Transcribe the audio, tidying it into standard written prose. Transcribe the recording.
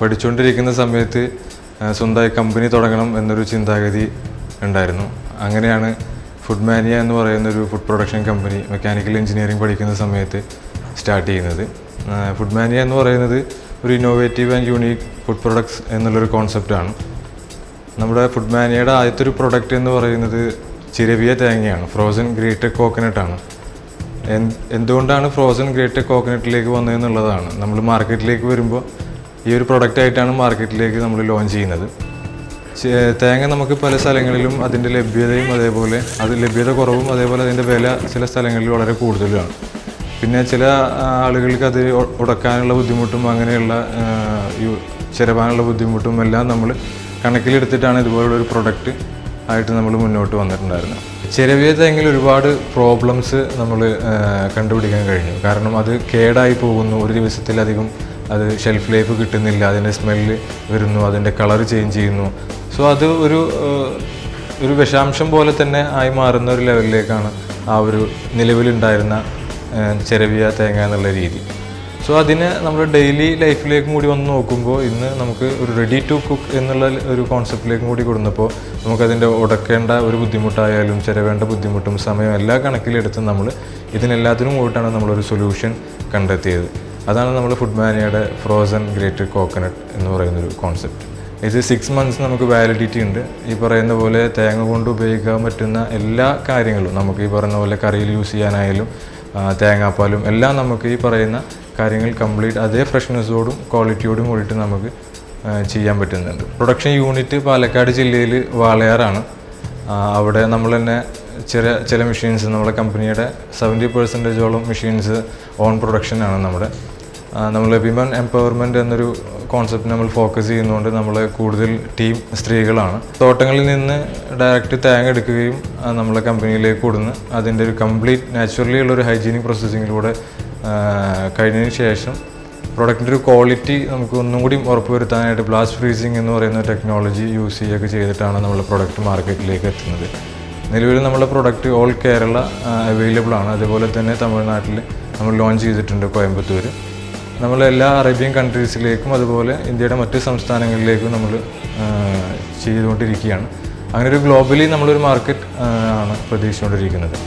പഠിച്ചുകൊണ്ടിരിക്കുന്ന സമയത്ത് സ്വന്തമായി കമ്പനി തുടങ്ങണം എന്നൊരു ചിന്താഗതി ഉണ്ടായിരുന്നു. അങ്ങനെയാണ് ഫുഡ് മാനിയ എന്ന് പറയുന്നൊരു food production company mechanical engineering പഠിക്കുന്ന സമയത്ത് സ്റ്റാർട്ട് ചെയ്യുന്നത്. ഫുഡ് മാനിയ എന്ന് പറയുന്നത് ഒരു innovative and unique food products എന്നുള്ളൊരു കോൺസെപ്റ്റാണ്. നമ്മുടെ ഫുഡ് മാനിയയുടെ ആദ്യത്തെ ഒരു പ്രൊഡക്റ്റ് എന്ന് പറയുന്നത് ചിരവിയ തേങ്ങയാണ്, ഫ്രോസൺ ഗ്രേറ്റഡ് കോക്കനട്ടാണ്. എന്തുകൊണ്ടാണ് ഫ്രോസൺ ഗ്രേറ്റഡ് കോക്കനട്ടിലേക്ക് വന്നതെന്നുള്ളതാണ്. നമ്മൾ മാർക്കറ്റിലേക്ക് വരുമ്പോൾ ഈ ഒരു പ്രൊഡക്റ്റായിട്ടാണ് മാർക്കറ്റിലേക്ക് നമ്മൾ ലോഞ്ച് ചെയ്യുന്നത്. തേങ്ങ നമുക്ക് പല സ്ഥലങ്ങളിലും അതിൻ്റെ ലഭ്യതയും അതേപോലെ അത് ലഭ്യത കുറവും അതേപോലെ അതിൻ്റെ വില ചില സ്ഥലങ്ങളിൽ വളരെ കൂടുതലാണ്. പിന്നെ ചില ആളുകൾക്ക് അത് ഉടക്കാനുള്ള ബുദ്ധിമുട്ടും അങ്ങനെയുള്ള ചിരവാനുള്ള ബുദ്ധിമുട്ടും എല്ലാം നമ്മൾ കണക്കിലെടുത്തിട്ടാണ് ഇതുപോലുള്ളൊരു പ്രൊഡക്റ്റ് ആയിട്ട് നമ്മൾ മുന്നോട്ട് വന്നിട്ടുണ്ടായിരുന്നത്. ചിരവിയ തേങ്ങയിൽ ഒരുപാട് പ്രോബ്ലംസ് നമ്മൾ കണ്ടുപിടിക്കാൻ കഴിഞ്ഞു. കാരണം അത് കേടായി പോകുന്നു, ഒരു ദിവസത്തിലധികം അത് ഷെൽഫ് ലൈഫ് കിട്ടുന്നില്ല, അതിൻ്റെ സ്മെല്ല് വരുന്നു, അതിൻ്റെ കളർ ചേഞ്ച് ചെയ്യുന്നു. സോ അത് ഒരു വിഷാംശം പോലെ തന്നെ ആയി മാറുന്ന ഒരു ലെവലിലേക്കാണ് ആ ഒരു നിലവിലുണ്ടായിരുന്ന ചിരവിയ തേങ്ങ എന്നുള്ള രീതി. സോ അതിനെ നമ്മൾ ഡെയിലി ലൈഫിലേക്കും കൂടി വന്ന് നോക്കുമ്പോൾ ഇന്ന് നമുക്ക് ഒരു റെഡി ടു കുക്ക് എന്നുള്ള ഒരു കോൺസെപ്റ്റിലേക്കും കൂടി കൊടുന്നപ്പോൾ നമുക്കതിൻ്റെ ഉടക്കേണ്ട ഒരു ബുദ്ധിമുട്ടായാലും ചിരവേണ്ട ബുദ്ധിമുട്ടും സമയം എല്ലാ കണക്കിലെടുത്തും നമ്മൾ ഇതിനെല്ലാത്തിനും കൂട്ടാണ് നമ്മളൊരു സൊല്യൂഷൻ കണ്ടെത്തിയത്. അതാണ് നമ്മൾ ഫുഡ് മാനിയയുടെ ഫ്രോസൺ ഗ്രേറ്റഡ് കോക്കനട്ട് എന്ന് പറയുന്നൊരു കോൺസെപ്റ്റ്. ഇത് 6 months നമുക്ക് വാലിഡിറ്റി ഉണ്ട്. ഈ പറയുന്ന പോലെ തേങ്ങ കൊണ്ട് ഉപയോഗിക്കാൻ പറ്റുന്ന എല്ലാ കാര്യങ്ങളും നമുക്ക് ഈ പറയുന്ന പോലെ കറിയിൽ യൂസ് ചെയ്യാനായാലും തേങ്ങാപ്പാലും എല്ലാം നമുക്ക് ഈ പറയുന്ന കാര്യങ്ങൾ കംപ്ലീറ്റ് അതേ ഫ്രഷ്നെസ്സോടും ക്വാളിറ്റിയോടും കൂടിയിട്ട് നമുക്ക് ചെയ്യാൻ പറ്റുന്നുണ്ട്. പ്രൊഡക്ഷൻ യൂണിറ്റ് പാലക്കാട് ജില്ലയിൽ വാളയാറാണ്. അവിടെ നമ്മൾ തന്നെ ചില മെഷീൻസ് നമ്മളെ കമ്പനിയുടെ 70% മെഷീൻസ് ഓൺ പ്രൊഡക്ഷനാണ് നമ്മൾ വിമൻ എംപവർമെൻറ്റ് എന്നൊരു കോൺസെപ്റ്റ് നമ്മൾ ഫോക്കസ് ചെയ്യുന്നതുകൊണ്ട് നമ്മൾ കൂടുതൽ ടീം സ്ത്രീകളാണ്. തോട്ടങ്ങളിൽ നിന്ന് ഡയറക്റ്റ് തേങ്ങ എടുക്കുകയും നമ്മളെ കമ്പനിയിലേക്ക് കൊടുന്ന് അതിൻ്റെ ഒരു കംപ്ലീറ്റ് നാച്ചുറലി ഉള്ളൊരു ഹൈജീനിക് പ്രോസസ്സിങ്ങിലൂടെ കഴിഞ്ഞതിന് ശേഷം പ്രൊഡക്റ്റിൻ്റെ ഒരു ക്വാളിറ്റി നമുക്ക് ഒന്നും കൂടി ഉറപ്പുവരുത്താനായിട്ട് ബ്ലാസ്റ്റ് ഫ്രീസിങ് എന്ന് പറയുന്ന ടെക്നോളജി യൂസ് ചെയ്യുകയൊക്കെ ചെയ്തിട്ടാണ് നമ്മൾ പ്രൊഡക്റ്റ് മാർക്കറ്റിലേക്ക് എത്തുന്നത്. നിലവിൽ നമ്മുടെ പ്രൊഡക്റ്റ് ഓൾ കേരള അവൈലബിൾ ആണ്. അതുപോലെ തന്നെ തമിഴ്നാട്ടിൽ നമ്മൾ ലോഞ്ച് ചെയ്തിട്ടുണ്ട്, കോയമ്പത്തൂർ. നമ്മൾ എല്ലാ അറേബ്യൻ കൺട്രീസിലേക്കും അതുപോലെ ഇന്ത്യയുടെ മറ്റ് സംസ്ഥാനങ്ങളിലേക്കും നമ്മൾ ചെയ്തുകൊണ്ടിരിക്കുകയാണ്. അങ്ങനെ ഒരു ഗ്ലോബലി നമ്മളൊരു മാർക്കറ്റ് ആണ് പ്രതീക്ഷിച്ചുകൊണ്ടിരിക്കുന്നത്.